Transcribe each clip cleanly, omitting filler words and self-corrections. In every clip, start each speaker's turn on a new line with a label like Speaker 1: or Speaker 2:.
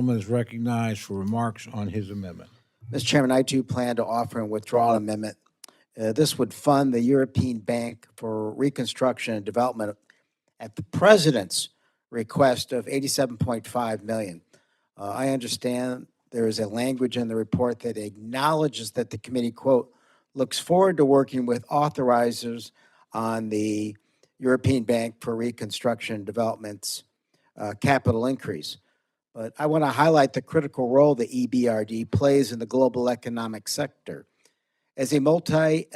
Speaker 1: Gentleman is recognized for remarks on his amendment.
Speaker 2: Mr. Chairman, I too plan to offer and withdraw an amendment. This would fund the European Bank for Reconstruction and Development at the President's request of $87.5 million. I understand there is a language in the report that acknowledges that the committee, quote, looks forward to working with authorizers on the European Bank for Reconstruction and Development's capital increase. But I want to highlight the critical role the EBRD plays in the global economic sector. As a multilateral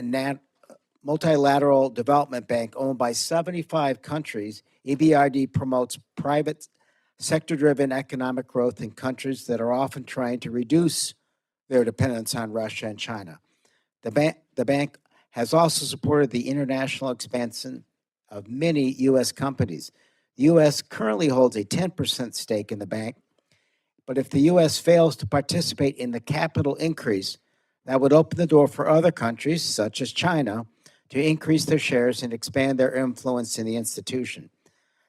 Speaker 2: development bank owned by 75 countries, EBRD promotes private sector-driven economic growth in countries that are often trying to reduce their dependence on Russia and China. The bank has also supported the international expansion of many U.S. companies. The U.S. currently holds a 10% stake in the bank, but if the U.S. fails to participate in the capital increase, that would open the door for other countries, such as China, to increase their shares and expand their influence in the institution.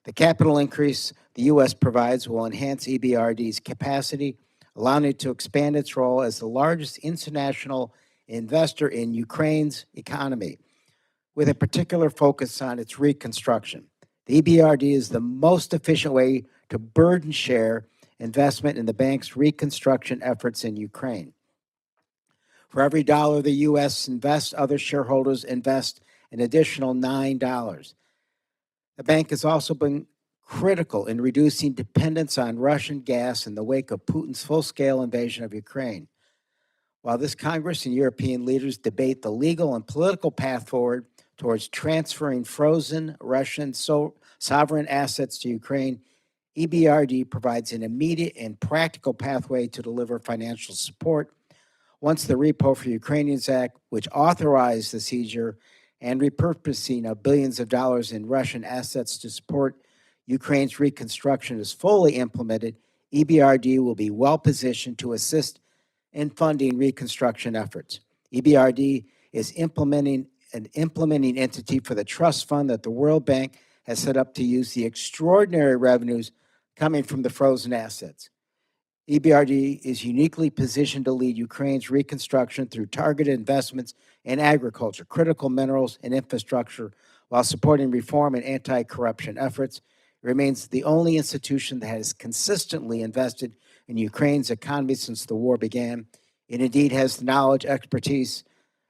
Speaker 2: The capital increase the U.S. provides will enhance EBRD's capacity, allowing it to expand its role as the largest international investor in Ukraine's economy, with a particular focus on its reconstruction. The EBRD is the most efficient way to burden share investment in the bank's reconstruction efforts in Ukraine. For every dollar the U.S. invests, other shareholders invest an additional $9. The bank has also been critical in reducing dependence on Russian gas in the wake of Putin's full-scale invasion of Ukraine. While this Congress and European leaders debate the legal and political path forward towards transferring frozen Russian sovereign assets to Ukraine, EBRD provides an immediate and practical pathway to deliver financial support once the Repo for Ukrainians Act, which authorized the seizure and repurposing of billions of dollars in Russian assets to support Ukraine's reconstruction, is fully implemented. EBRD will be well positioned to assist in funding reconstruction efforts. EBRD is implementing an implementing entity for the trust fund that the World Bank has set up to use the extraordinary revenues coming from the frozen assets. EBRD is uniquely positioned to lead Ukraine's reconstruction through targeted investments in agriculture, critical minerals, and infrastructure, while supporting reform and anti-corruption efforts. It remains the only institution that has consistently invested in Ukraine's economy since the war began. It indeed has the knowledge, expertise,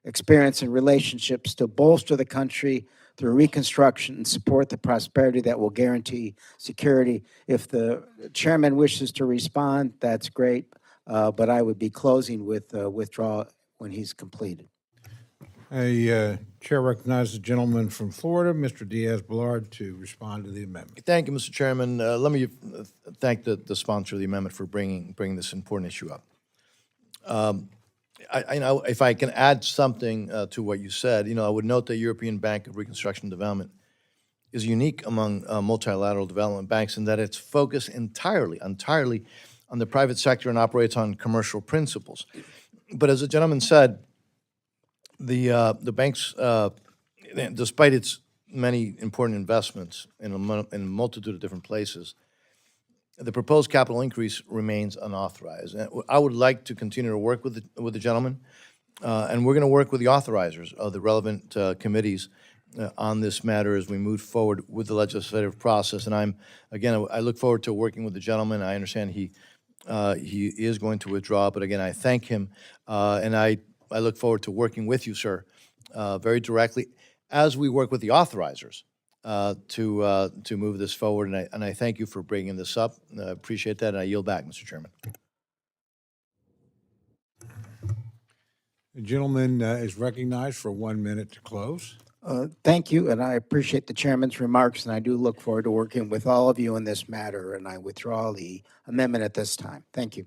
Speaker 2: experience, and relationships to bolster the country through reconstruction and support the prosperity that will guarantee security. If the chairman wishes to respond, that's great, but I would be closing with withdrawal when he's completed.
Speaker 1: Chair recognizes the gentleman from Florida, Mr. Diaz-Balart, to respond to the amendment.
Speaker 3: Thank you, Mr. Chairman. Let me thank the sponsor of the amendment for bringing this important issue up. I know if I can add something to what you said, I would note that European Bank of Reconstruction and Development is unique among multilateral development banks in that it's focused entirely on the private sector and operates on commercial principles. But as the gentleman said, the bank's, despite its many important investments in a multitude of different places, the proposed capital increase remains unauthorized. And I would like to continue to work with the gentleman, and we're going to work with the authorizers of the relevant committees on this matter as we move forward with the legislative process. And I look forward to working with the gentleman. I understand he is going to withdraw, but again, I thank him, and I look forward to working with you, sir, very directly as we work with the authorizers to move this forward, and I thank you for bringing this up. I appreciate that, and I yield back, Mr. Chairman.
Speaker 1: The gentleman is recognized for 1 minute to close.
Speaker 2: Thank you, and I appreciate the chairman's remarks, and I do look forward to working with all of you in this matter, and I withdraw the amendment at this time. Thank you.